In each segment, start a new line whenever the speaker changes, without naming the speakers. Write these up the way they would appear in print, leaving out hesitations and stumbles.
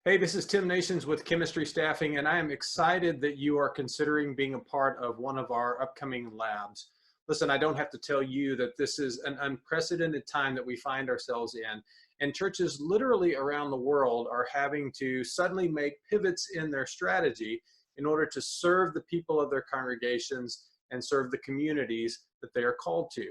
Hey, this is Tim Nations with Chemistry Staffing, and I am excited that you are considering being a part of one of our upcoming labs. Listen, I don't have to tell you that this is an unprecedented time that we find ourselves in, and churches literally around the world are having to suddenly make pivots in their strategy in order to serve the people of their congregations and serve the communities that they are called to.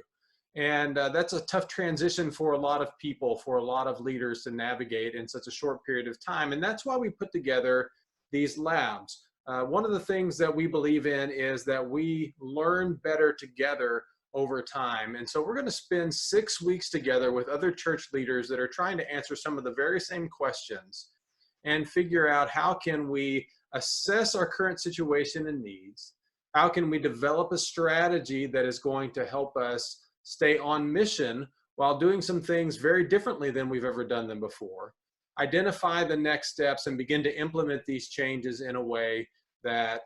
And that's a tough transition for a lot of people, for a lot of leaders to navigate in such a short period of time. And that's why we put together these labs. One of the things that we believe in is that we learn better together over time. And so we're going to spend 6 weeks together with other church leaders that are trying to answer some of the very same questions and figure out how can we assess our current situation and needs. How can we develop a strategy that is going to help us stay on mission while doing some things very differently than we've ever done them before, identify the next steps, and begin to implement these changes in a way that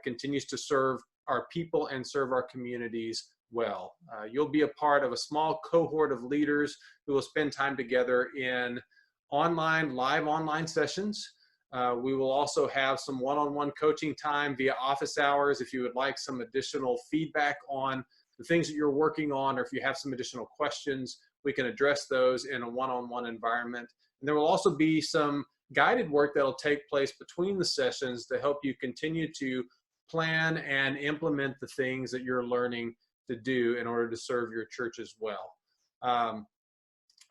continues to serve our people and serve our communities well. You'll be a part of a small cohort of leaders who will spend time together in live online sessions. We will also have some one-on-one coaching time via office hours. If you would like some additional feedback on the things that you're working on, or if you have some additional questions, we can address those in a one-on-one environment. And there will also be some guided work that'll take place between the sessions to help you continue to plan and implement the things that you're learning to do in order to serve your church as well.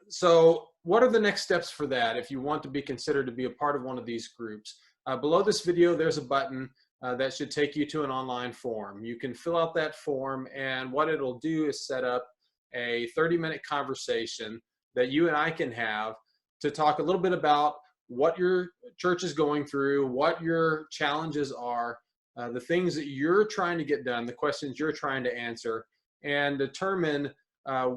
So what are the next steps for that if you want to be considered to be a part of one of these groups? Below this video, there's a button that should take you to an online form. You can fill out that form, and what it'll do is set up a 30-minute conversation that you and I can have to talk a little bit about what your church is going through, what your challenges are, the things that you're trying to get done, the questions you're trying to answer, and determine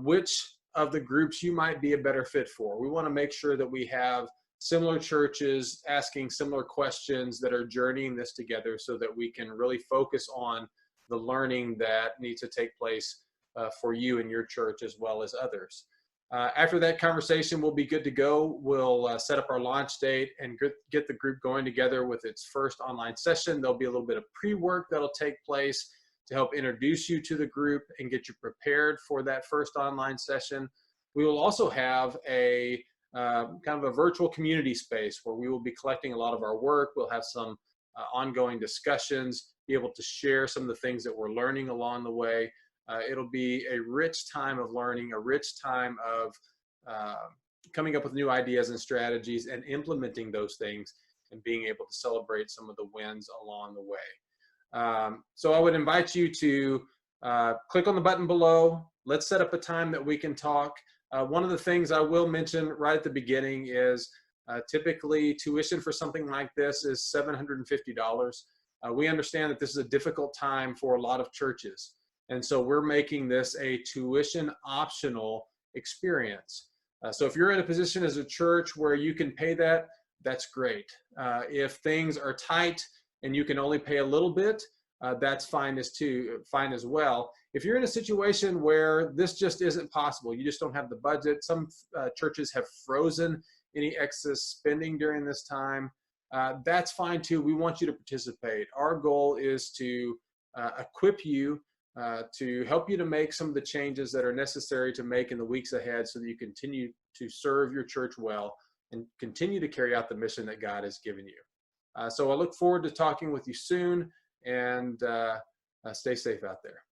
which of the groups you might be a better fit for. We want to make sure that we have similar churches asking similar questions that are journeying this together so that we can really focus on the learning that needs to take place for you and your church as well as others. After that conversation, we'll be good to go. We'll set up our launch date and get the group going together with its first online session. There'll be a little bit of pre-work that'll take place to help introduce you to the group and get you prepared for that first online session. We will also have a kind of a virtual community space where we will be collecting a lot of our work. We'll have some ongoing discussions, be able to share some of the things that we're learning along the way. It'll be a rich time of learning, a rich time of coming up with new ideas and strategies and implementing those things and being able to celebrate some of the wins along the way. So I would invite you to click on the button below. Let's set up a time that we can talk. One of the things I will mention right at the beginning is typically tuition for something like this is $750. We understand that this is a difficult time for a lot of churches. And so we're making this a tuition optional experience. So if you're in a position as a church where you can pay that, that's great. If things are tight and you can only pay a little bit, that's fine as well. If you're in a situation where this just isn't possible, you just don't have the budget, some churches have frozen any excess spending during this time, that's fine too. We want you to participate. Our goal is to equip you, to help you to make some of the changes that are necessary to make in the weeks ahead so that you continue to serve your church well and continue to carry out the mission that God has given you. So I look forward to talking with you soon, and stay safe out there.